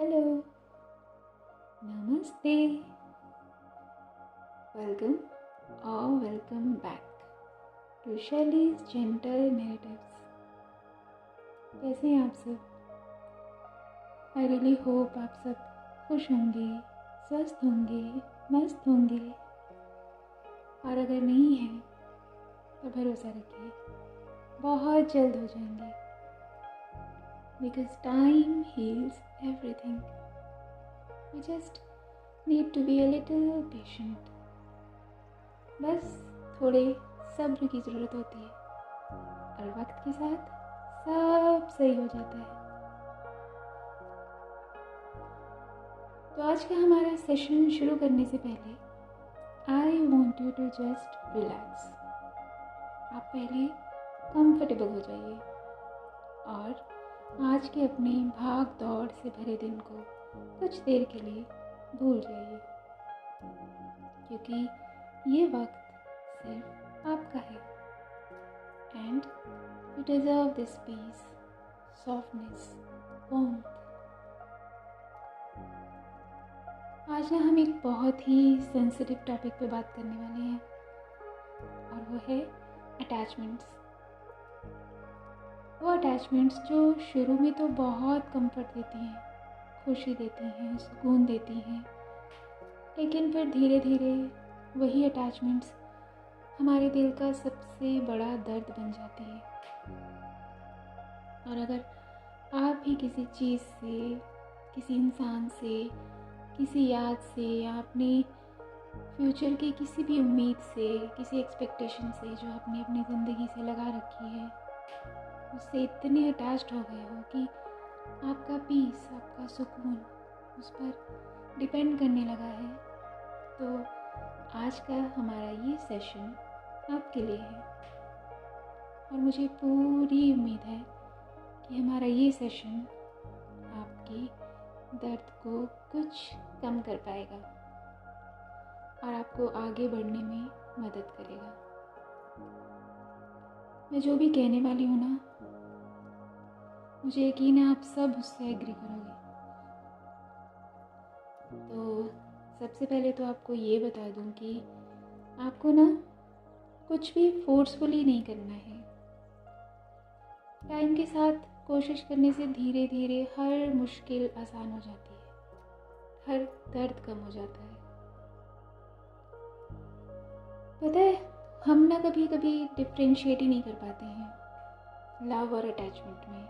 Hello, Namaste, welcome or welcome back to Shelley's Gentle Narratives. कैसे हैं आप सब? I really hope आप सब खुश होंगे, स्वस्थ होंगे, मस्त होंगे। और अगर नहीं है तो भरोसा रखिए, बहुत जल्द हो जाएंगे। Because time heals everything. We just need to be a little patient. बस थोड़े सब्र की ज़रूरत होती है और वक्त के साथ सब सही हो जाता है। तो आज का हमारा सेशन शुरू करने से पहले I want you to just relax. आप पहले कंफर्टेबल हो जाइए और आज के अपने भाग दौड़ से भरे दिन को कुछ देर के लिए भूल जाइए, क्योंकि ये वक्त सिर्फ आपका है and you deserve this peace, softness, warmth. आज ना हम एक बहुत ही सेंसिटिव टॉपिक पे बात करने वाले हैं और वो है अटैचमेंट्स। वो अटैचमेंट्स जो शुरू में तो बहुत कंफर्ट देती हैं, खुशी देती हैं, सुकून देती हैं, लेकिन फिर धीरे धीरे वही अटैचमेंट्स हमारे दिल का सबसे बड़ा दर्द बन जाती है। और अगर आप भी किसी चीज़ से, किसी इंसान से, किसी याद से या अपने फ्यूचर की किसी भी उम्मीद से, किसी एक्सपेक्टेशन से जो आपने अपनी ज़िंदगी से लगा रखी है, उससे इतने अटैच्ड हो गए हो कि आपका पीस, आपका सुकून उस पर डिपेंड करने लगा है, तो आज का हमारा ये सेशन आपके लिए है। और मुझे पूरी उम्मीद है कि हमारा ये सेशन आपकी दर्द को कुछ कम कर पाएगा और आपको आगे बढ़ने में मदद करेगा। मैं जो भी कहने वाली हूँ ना, मुझे यकीन है आप सब उससे एग्री करोगे। तो सबसे पहले तो आपको ये बता दूँ कि आपको ना कुछ भी फोर्सफुली नहीं करना है। टाइम के साथ कोशिश करने से धीरे धीरे हर मुश्किल आसान हो जाती है, हर दर्द कम हो जाता है। पता है, हम ना कभी कभी डिफ्रेंशिएट ही नहीं कर पाते हैं लव और अटैचमेंट में।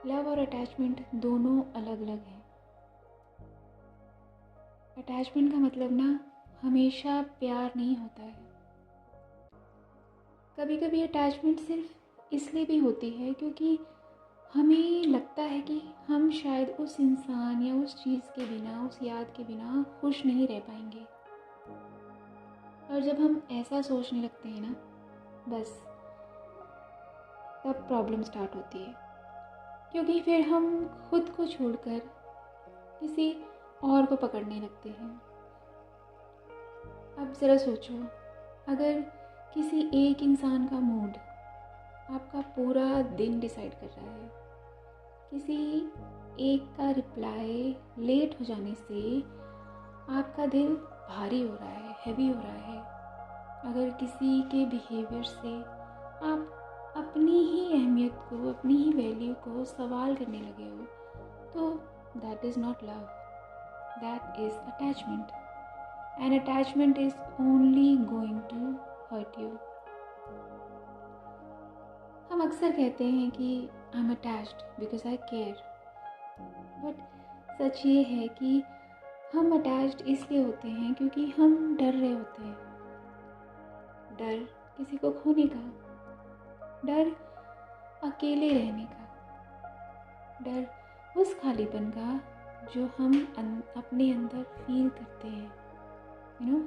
लव और अटैचमेंट दोनों अलग अलग हैं। अटैचमेंट का मतलब ना हमेशा प्यार नहीं होता है। कभी कभी अटैचमेंट सिर्फ इसलिए भी होती है क्योंकि हमें लगता है कि हम शायद उस इंसान या उस चीज़ के बिना, उस याद के बिना खुश नहीं रह पाएंगे। और जब हम ऐसा सोचने लगते हैं ना, बस तब प्रॉब्लम स्टार्ट होती है, क्योंकि फिर हम खुद को छोड़कर किसी और को पकड़ने लगते हैं। अब ज़रा सोचो, अगर किसी एक इंसान का मूड आपका पूरा दिन डिसाइड कर रहा है, किसी एक का रिप्लाई लेट हो जाने से आपका दिल भारी हो रहा है, हैवी हो रहा है, अगर किसी के बिहेवियर से आप अपनी ही अहमियत को, अपनी ही वैल्यू को सवाल करने लगे हो, तो that is not love, that is attachment. And attachment is only going to hurt you. हम अक्सर कहते हैं कि I am attached because I care, but सच ये है कि हम अटैच्ड इसलिए होते हैं क्योंकि हम डर रहे होते हैं। डर किसी को खोने का, डर अकेले रहने का, डर उस खालीपन का जो हम अपने अंदर फील करते हैं। You know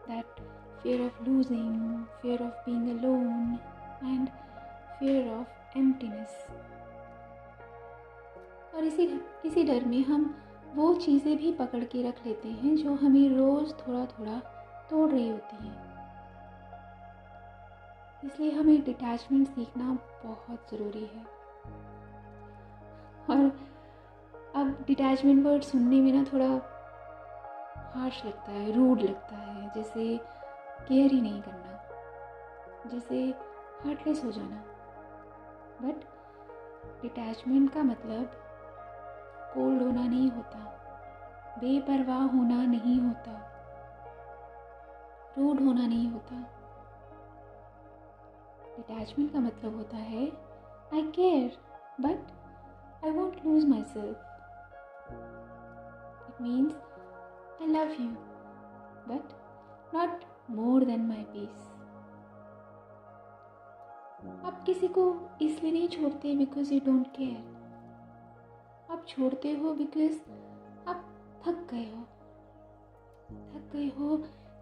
that fear of losing, fear of being alone and fear of emptiness। और इसी डर में हम वो चीज़ें भी पकड़ के रख लेते हैं जो हमें रोज़ थोड़ा थोड़ा तोड़ रही होती हैं। इसलिए हमें डिटैचमेंट सीखना बहुत ज़रूरी है। और अब डिटैचमेंट वर्ड सुनने में ना थोड़ा हार्श लगता है, रूड लगता है, जैसे केयर ही नहीं करना, जैसे हार्टलेस हो जाना। बट डिटैचमेंट का मतलब कोल्ड होना नहीं होता, बेपरवाह होना नहीं होता, रूड होना नहीं होता। डिटैचमेंट का मतलब होता है I care but I won't lose my self. It means I love you but not more than my peace. आप किसी को इसलिए नहीं छोड़ते बिकॉज यू डोंट केयर, आप छोड़ते हो बिकॉज आप थक गए हो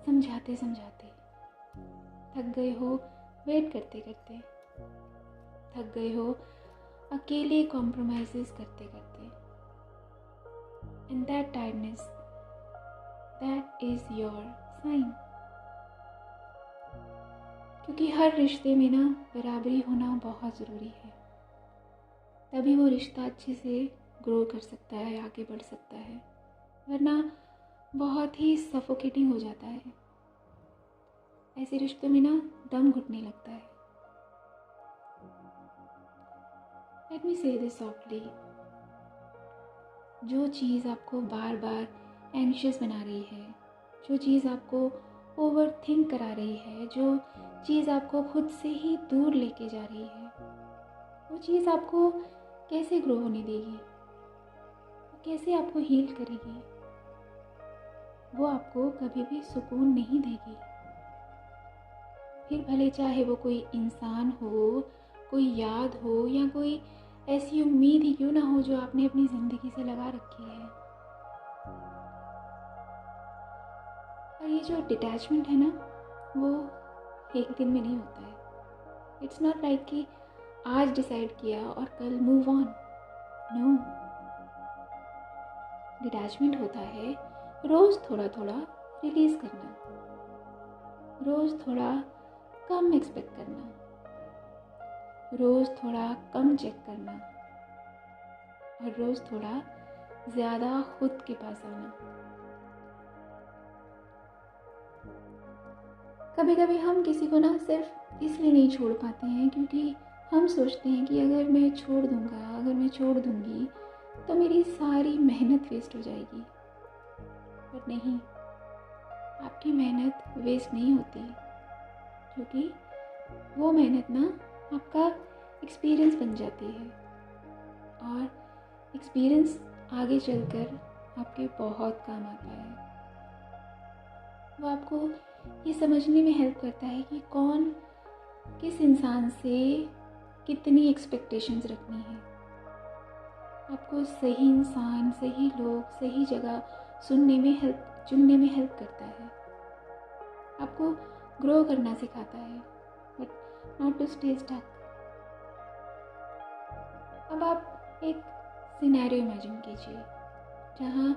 समझाते समझाते, थक गए हो वेट करते करते, थक गए हो अकेले कॉम्प्रोमाइजेस करते करते। And that tiredness, that is your sign. क्योंकि हर रिश्ते में ना बराबरी होना बहुत ज़रूरी है, तभी वो रिश्ता अच्छे से ग्रो कर सकता है, आगे बढ़ सकता है, वरना बहुत ही सफोकेटिंग हो जाता है। ऐसे रिश्तों में ना दम घुटने लगता है। लेट मी से दिस सॉफ्टली, जो चीज़ आपको बार बार एंशियस बना रही है, जो चीज़ आपको ओवर थिंक करा रही है, जो चीज़ आपको खुद से ही दूर लेके जा रही है, वो चीज़ आपको कैसे ग्रो होने देगी, वो कैसे आपको हील करेगी, वो आपको कभी भी सुकून नहीं देगी। फिर भले चाहे वो कोई इंसान हो, कोई याद हो, या कोई ऐसी उम्मीद ही क्यों ना हो जो आपने अपनी ज़िंदगी से लगा रखी है। और ये जो डिटैचमेंट है ना, वो एक दिन में नहीं होता है। इट्स नॉट लाइक कि आज डिसाइड किया और कल मूव ऑन। नो, डिटैचमेंट होता है रोज़ थोड़ा थोड़ा रिलीज़ करना, रोज़ थोड़ा कम एक्सपेक्ट करना, रोज़ थोड़ा कम चेक करना, और रोज़ थोड़ा ज़्यादा खुद के पास आना। कभी कभी हम किसी को ना सिर्फ इसलिए नहीं छोड़ पाते हैं क्योंकि हम सोचते हैं कि अगर मैं छोड़ दूँगा, अगर मैं छोड़ दूँगी तो मेरी सारी मेहनत वेस्ट हो जाएगी। पर नहीं, आपकी मेहनत वेस्ट नहीं होती, क्योंकि वो मेहनत ना आपका एक्सपीरियंस बन जाती है, और एक्सपीरियंस आगे चलकर आपके बहुत काम आता है। वो आपको ये समझने में हेल्प करता है कि कौन किस इंसान से कितनी एक्सपेक्टेशंस रखनी है। आपको सही इंसान, सही लोग, सही जगह चुनने में हेल्प करता है। आपको ग्रो करना सिखाता है, but not to stay stuck. अब आप एक सिनेरियो इमेजिन कीजिए जहाँ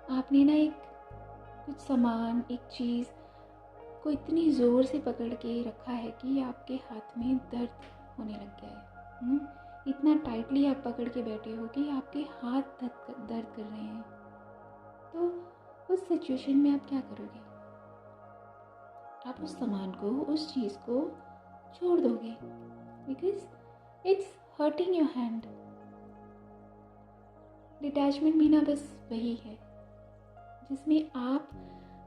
आपने ना कुछ सामान, एक चीज़ को इतनी ज़ोर से पकड़ के रखा है कि आपके हाथ में दर्द होने लग गया है। इतना टाइटली आप पकड़ के बैठे हो कि आपके हाथ दर्द कर रहे हैं। तो उस सिचुएशन में आप क्या करोगे? आप उस सामान को, उस चीज़ को छोड़ दोगे, because it's hurting your hand. Detachment भी ना बस वही है जिसमें आप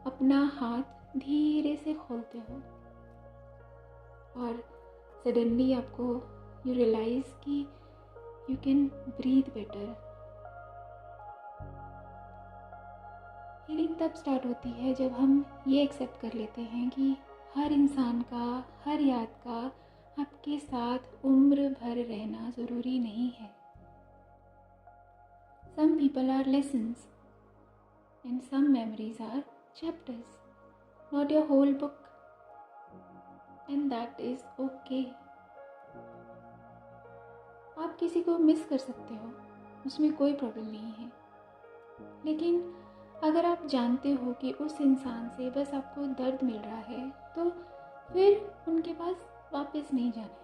अपना हाथ धीरे से खोलते हो और सडनली आपको यू रियलाइज कि you can breathe better. Healing तब स्टार्ट होती है जब हम ये एक्सेप्ट कर लेते हैं कि हर इंसान का, हर याद का आपके साथ उम्र भर रहना ज़रूरी नहीं है। Some people are lessons and some memories are chapters, not your whole book, and that is okay. आप किसी को मिस कर सकते हो, उसमें कोई प्रॉब्लम नहीं है, लेकिन अगर आप जानते हो कि उस इंसान से बस आपको दर्द मिल रहा है तो फिर उनके पास वापस नहीं जाना है।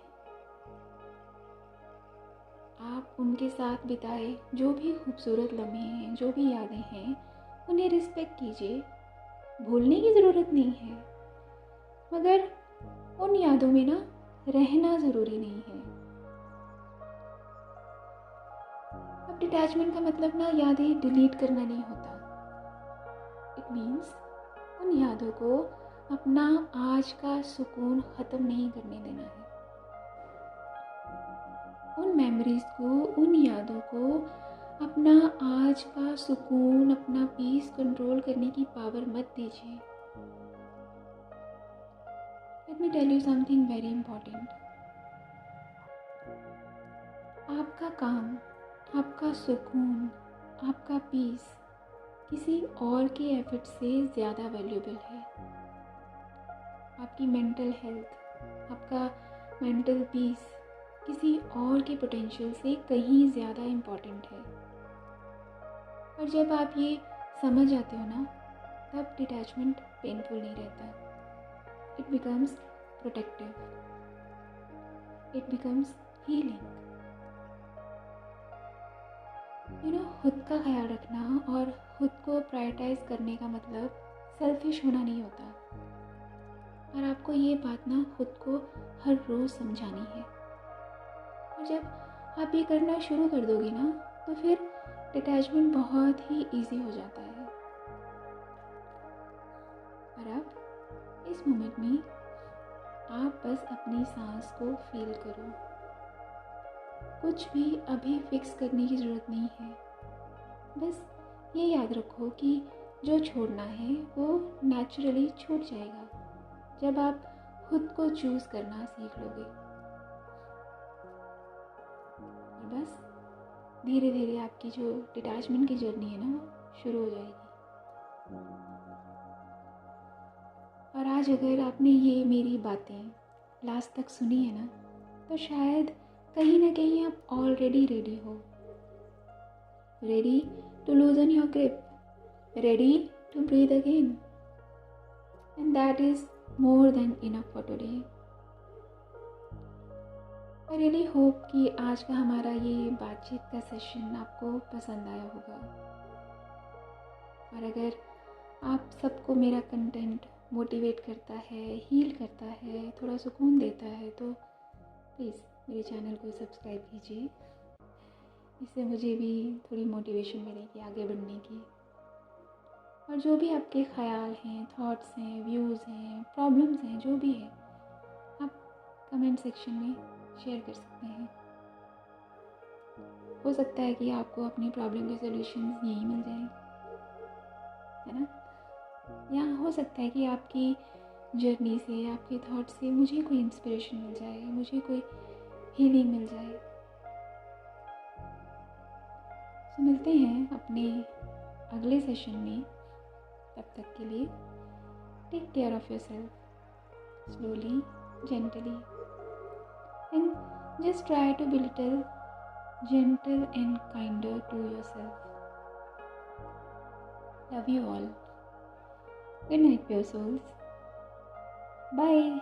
आप उनके साथ बिताए जो भी खूबसूरत लम्हे हैं, जो भी यादें हैं, उन्हें रिस्पेक्ट कीजिए। भूलने की ज़रूरत नहीं है, मगर उन यादों में ना रहना ज़रूरी नहीं है। अब डिटैचमेंट का मतलब ना यादें डिलीट करना नहीं होता। इट मीन्स उन यादों को अपना आज का सुकून ख़त्म नहीं करने देना है। उन मेमोरीज़ को, उन यादों को अपना आज का सुकून, अपना पीस कंट्रोल करने की पावर मत दीजिए। Let me tell you something very important. आपका काम, आपका सुकून, आपका पीस किसी और के एफर्ट से ज़्यादा वैल्यूबल है। आपकी मेंटल हेल्थ, आपका मेंटल पीस किसी और के पोटेंशियल से कहीं ज़्यादा इम्पॉर्टेंट है। और जब आप ये समझ जाते हो ना, तब डिटैचमेंट पेनफुल नहीं रहता। It becomes protective, it becomes healing. खुद का ख्याल रखना और खुद को प्रायोरिटाइज करने का मतलब सेल्फिश होना नहीं होता। और आपको ये बात ना खुद को हर रोज़ समझानी है। और जब आप ये करना शुरू कर दोगे ना, तो फिर डिटैचमेंट बहुत ही इजी हो जाता है। और अब इस मोमेंट में आप बस अपनी सांस को फील करो। कुछ भी अभी फिक्स करने की ज़रूरत नहीं है। बस ये याद रखो कि जो छोड़ना है वो नेचुरली छूट जाएगा जब आप खुद को चूज़ करना सीख लोगे। और बस धीरे धीरे आपकी जो डिटैचमेंट की जर्नी है ना, वो शुरू हो जाएगी। और आज अगर आपने ये मेरी बातें लास्ट तक सुनी है ना, तो शायद कहीं ना कहीं आप ऑलरेडी रेडी हो। Ready to loosen your grip, ready to breathe again. And that is more than enough for today. I really hope कि आज का हमारा ये बातचीत का सेशन आपको पसंद आया होगा। और अगर आप सबको मेरा कंटेंट मोटिवेट करता है, हील करता है, थोड़ा सुकून देता है, तो प्लीज़ मेरे चैनल को सब्सक्राइब कीजिए। इससे मुझे भी थोड़ी मोटिवेशन मिलेगी आगे बढ़ने की। और जो भी आपके ख़याल हैं, थॉट्स हैं, व्यूज़ हैं, प्रॉब्लम्स हैं, जो भी है, आप कमेंट सेक्शन में शेयर कर सकते हैं। हो सकता है कि आपको अपनी प्रॉब्लम के सॉल्यूशंस यहीं मिल जाएं, है ना? या हो सकता है कि आपकी जर्नी से, आपके थॉट से मुझे कोई इंस्पिरेशन मिल जाए, मुझे कोई हीलिंग मिल जाए। तो मिलते हैं अपने अगले सेशन में। तब तक के लिए take care of yourself, slowly, gently, and just try to be little gentle and kinder to yourself. Love you all. Good night, pure souls. Bye.